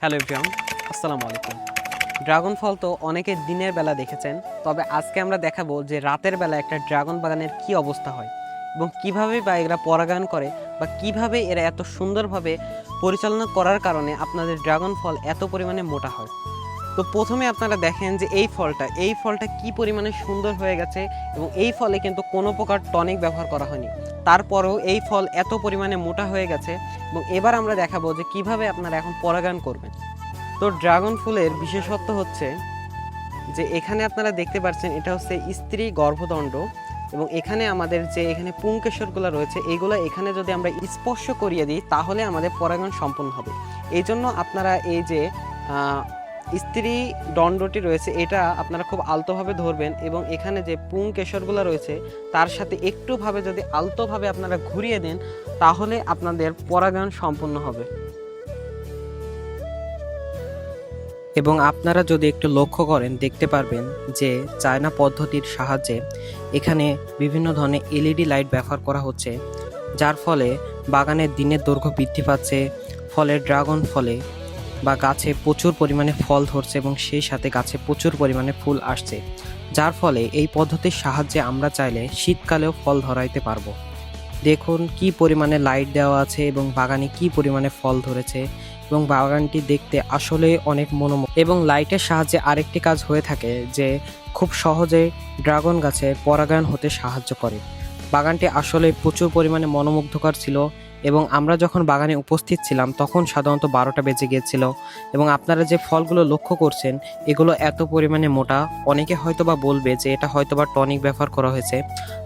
Hello everyone, আসসালামু আলাইকুম। Dragon ফল তো অনেকে দিনের বেলা দেখেছেন, তবে আজকে আমরা দেখাবো যে রাতের বেলা একটা ড্রাগন বাগানের কি অবস্থা হয় এবং কিভাবে বা এরা পরাগায়ন করে বা কিভাবে এরা এত সুন্দরভাবে পরিচালনা করার কারণে আপনাদের ড্রাগন ফল এত পরিমাণে মোটা হয়। তো প্রথমে আপনারা দেখেন যে এই ফলটা কি পরিমাণে সুন্দর হয়ে গেছে এবং এই ফলে কিন্তু কোনো প্রকার টনিক ব্যবহার করা হয়নি, তারপরেও এই ফল এত পরিমাণে মোটা হয়ে গেছে। এবং এবার আমরা দেখাবো যে কিভাবে আপনারা এখন পরাগায়ন করবেন। তো ড্রাগন ফুলের বিশেষত্ব হচ্ছে যে এখানে আপনারা দেখতে পাচ্ছেন এটা হচ্ছে স্ত্রী গর্ভদণ্ড এবং এখানে আমাদের যে এখানে পুংকেশরগুলো রয়েছে এইগুলো এখানে যদি আমরা স্পর্শ করিয়ে দিই তাহলে আমাদের পরাগায়ন সম্পন্ন হবে। এই জন্য আপনারা এই যে স্ত্রী দণ্ডটি রয়েছে এটা আপনারা খুব আলতোভাবে ধরবেন এবং এখানে যে পুংকেশরগুলো রয়েছে তার সাথে একটুভাবে যদি আলতোভাবে আপনারা ঘুরিয়ে দেন তাহলে আপনাদের পরাগায়ন সম্পন্ন হবে। এবং আপনারা যদি একটু লক্ষ্য করেন দেখতে পারবেন যে চায়না পদ্ধতির সাহায্যে এখানে বিভিন্ন ধরনের এলইডি লাইট ব্যবহার করা হচ্ছে, যার ফলে বাগানের দিনের দৈর্ঘ্য বৃদ্ধি পাচ্ছে, ফলে ড্রাগন ফলে বা গাছে প্রচুর পরিমাণে ফল ধরছে এবং সেই সাথে গাছে প্রচুর পরিমাণে ফুল আসছে, যার ফলে এই পদ্ধতির সাহায্যে আমরা চাইলে শীতকালেও ফল ধরাইতে পারবো। দেখুন কি পরিমাণে লাইট দেওয়া আছে এবং বাগানে কি পরিমাণে ফল ধরেছে এবং বাগানটি দেখতে আসলে অনেক মনোমুগ্ধ। এবং লাইটের সাহায্যে আরেকটি কাজ হয়ে থাকে যে খুব সহজে ড্রাগন গাছের পরাগায়ন হতে সাহায্য করে। বাগানটি আসলে প্রচুর পরিমাণে মনোমুগ্ধকর ছিল এবং আমরা যখন বাগানে উপস্থিত ছিলাম তখন সাধারণত 12টা বেজে গিয়েছিল। এবং আপনারা যে ফলগুলো লক্ষ্য করছেন এগুলো এত পরিমাণে মোটা, অনেকে হয়তোবা বলবে যে এটা হয়তোবা টনিক ব্যবহার করা হয়েছে।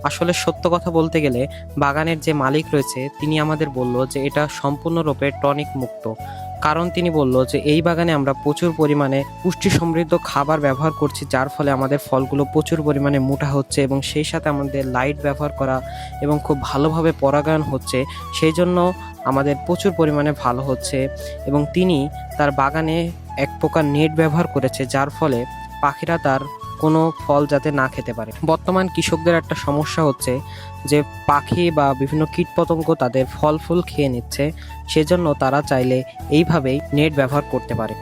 আসলে সত্য কথা বলতে গেলে বাগানের যে মালিক রয়েছে তিনি আমাদের বলল যে এটা সম্পূর্ণরূপে টনিক মুক্ত, কারণ তিনি বলল যে এই বাগানে আমরা প্রচুর পরিমাণে পুষ্টি সমৃদ্ধ খাবার ব্যবহার করছি, যার ফলে আমাদের ফলগুলো প্রচুর পরিমাণে মোটা হচ্ছে এবং সেই সাথে আমাদের লাইট ব্যবহার করা এবং খুব ভালোভাবে পরাগায়ন হচ্ছে, সেই জন্য আমাদের প্রচুর পরিমাণে ভালো হচ্ছে। এবং তিনি তার বাগানে এক প্রকার নেট ব্যবহার করেছে, যার ফলে পাখিরা তার কোনো ফল যাতে না খেতে পারে। বর্তমান কৃষকদের একটা সমস্যা হচ্ছে যে পাখি বা বিভিন্ন কীটপতঙ্গ তাদের ফল ফুল খেয়ে নিচ্ছে, সেজন্য তারা চাইলে এইভাবেই নেট ব্যবহার করতে পারে।